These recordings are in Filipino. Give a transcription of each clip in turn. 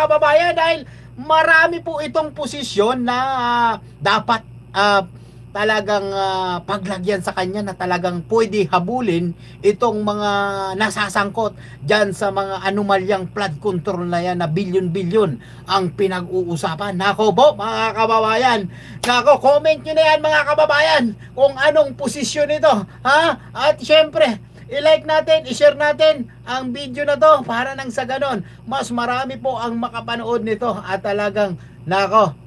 kababayan, dahil marami po itong posisyon na dapat talagang paglagyan sa kanya, na talagang pwede habulin itong mga nasasangkot dyan sa mga anomalyang flood control na yan, na bilyon-bilyon ang pinag-uusapan. Nako po mga kababayan, nako, comment nyo na yan mga kababayan kung anong posisyon ito, ha? At syempre, i-like natin, i-share natin ang video na to para nang sa ganon mas marami po ang makapanood nito, at talagang nako,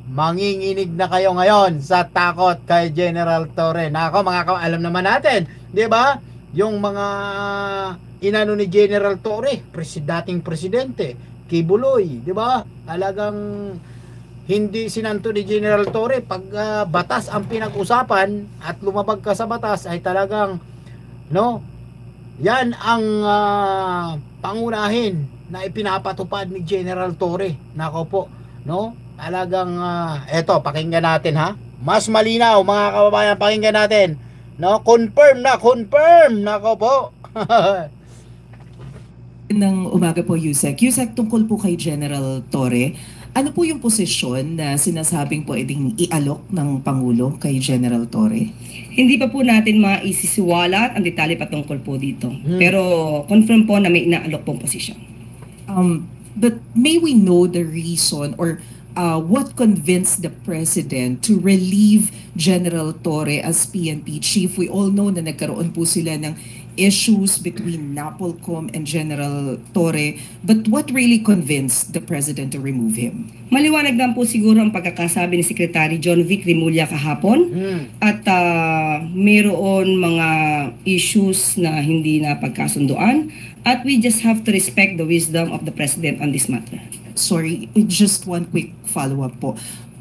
manginginig na kayo ngayon sa takot kay General Torre. Nako mga alam naman natin, 'di ba? Yung mga inano ni General Torre, dating presidente, Kibuloy, 'di ba? Talagang hindi sinanto ni General Torre pag batas ang pinag-usapan at lumabag ka sa batas, ay talagang no, yan ang pangunahin na ipinapatupad ni General Torre. Nako po, no? Talagang eto, pakinggan natin ha. Mas malinaw mga kababayan, pakinggan natin. No, confirm. Nako po. Ng umaga po, Yusek. Yusek, tungkol po kay General Torre, ano po yung posisyon na sinasabing pwedeng ialok ng Pangulo kay General Torre? Hindi pa po natin maisisiwalat ang detalye patungkol po dito. Pero confirm po na may inaalok pong posisyon. But may we know the reason, or what convinced the President to relieve General Torre as PNP Chief? We all know na nagkaroon po sila ng issues between NAPOLCOM and General Torre. But what really convinced the President to remove him? Maliwanag lang po siguro ang pagkakasabi ni Secretary John Vic Rimulya kahapon. At mayroon mga issues na hindi na pagkasunduan. At we just have to respect the wisdom of the President on this matter. Sorry, just one quick follow-up po.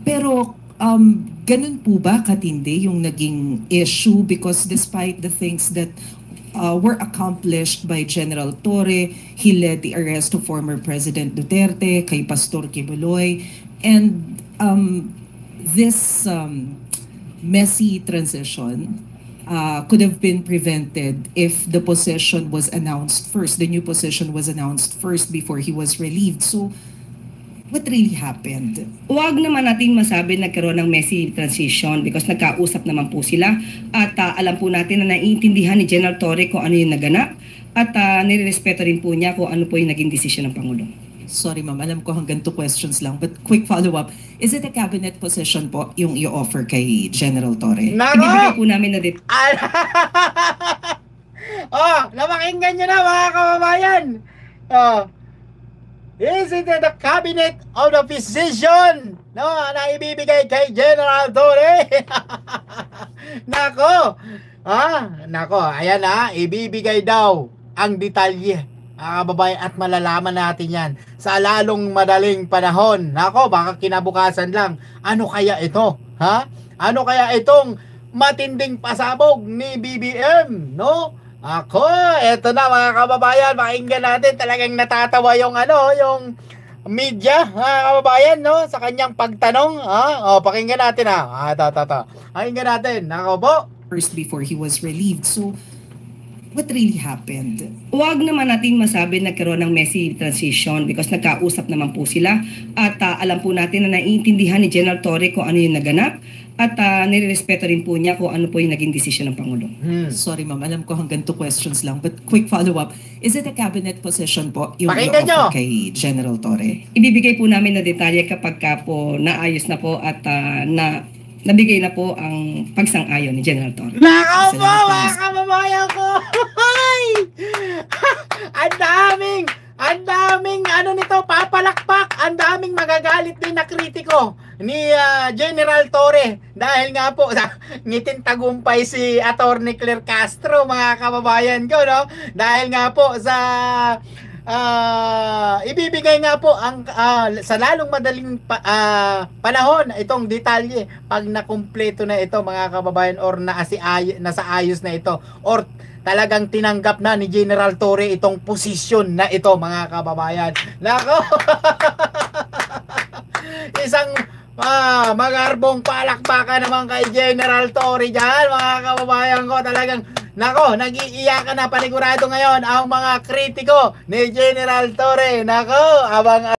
Pero ganun po ba katindi yung naging issue? Because despite the things that were accomplished by General Torre, he led the arrest of former President Duterte, kay Pastor Kibuloy, and this messy transition could have been prevented if the position was announced first, the new position was announced first before he was relieved. So, what really happened? Huwag naman natin masabi nagkaroon ng messy transition because nagkausap naman po sila, at alam po natin na naiintindihan ni General Torre kung ano yung naganap, at nirerespeto rin po niya kung ano po yung naging desisyon ng Pangulo. Sorry ma'am, alam ko hanggang 2 questions lang, but quick follow-up. Is it a cabinet position po yung i-offer kay General Torre? Ibibigay po namin na Napakinggan nyo na mga kababayan. Is it the cabinet of the position, no, na ibibigay kay General Torre? Nako, ayan na, ibibigay daw ang detalye, mga kababayan, at malalaman natin yan sa lalong madaling panahon. Nako, baka kinabukasan lang. Ano kaya ito? Ha? Ano kaya itong matinding pasabog ni BBM, no? Ako, eto na mga kababayan, pakinggan natin. Talagang natatawa yung yung media, mga kababayan, no, sa kanyang pagtanong. Pakinggan natin pakinggan natin. Nako po. First before he was relieved. So, what really happened? Huwag naman nating masabi nagkaroon ng messy transition because nagkausap naman po sila, at alam po natin na naiintindihan ni General Torre kung ano yung naganap, at nirerespeto rin po niya kung ano po yung naging desisyon ng Pangulo. Sorry ma'am, alam ko hanggang 2 questions lang, but quick follow-up. Is it a cabinet position po yung Pakinggan nyo i-offer kay General Torre? Ibibigay po namin na detalye kapag po naayos na po at nabigay na po ang pagsang-ayon ni General Torre. Nako po, mga kababayan ko! Ang daming papalakpak, ang daming magagalit din na kritiko ni General Torre, dahil nga po ngitin tagumpay si Attorney Claire Castro, mga kababayan ko, no? Dahil nga po sa ibibigay nga po ang sa lalong madaling panahon itong detalye pag nakumpleto na ito, mga kababayan, or nasa ayos na ito, or talagang tinanggap na ni General Torre itong posisyon na ito, mga kababayan. Nako. Isang magarbong palakpakan naman kay General Torre dyan, mga kababayan ko. Talagang nako, nag-iiyakan na panigurado ngayon ang mga kritiko ni General Torre. Nako, abang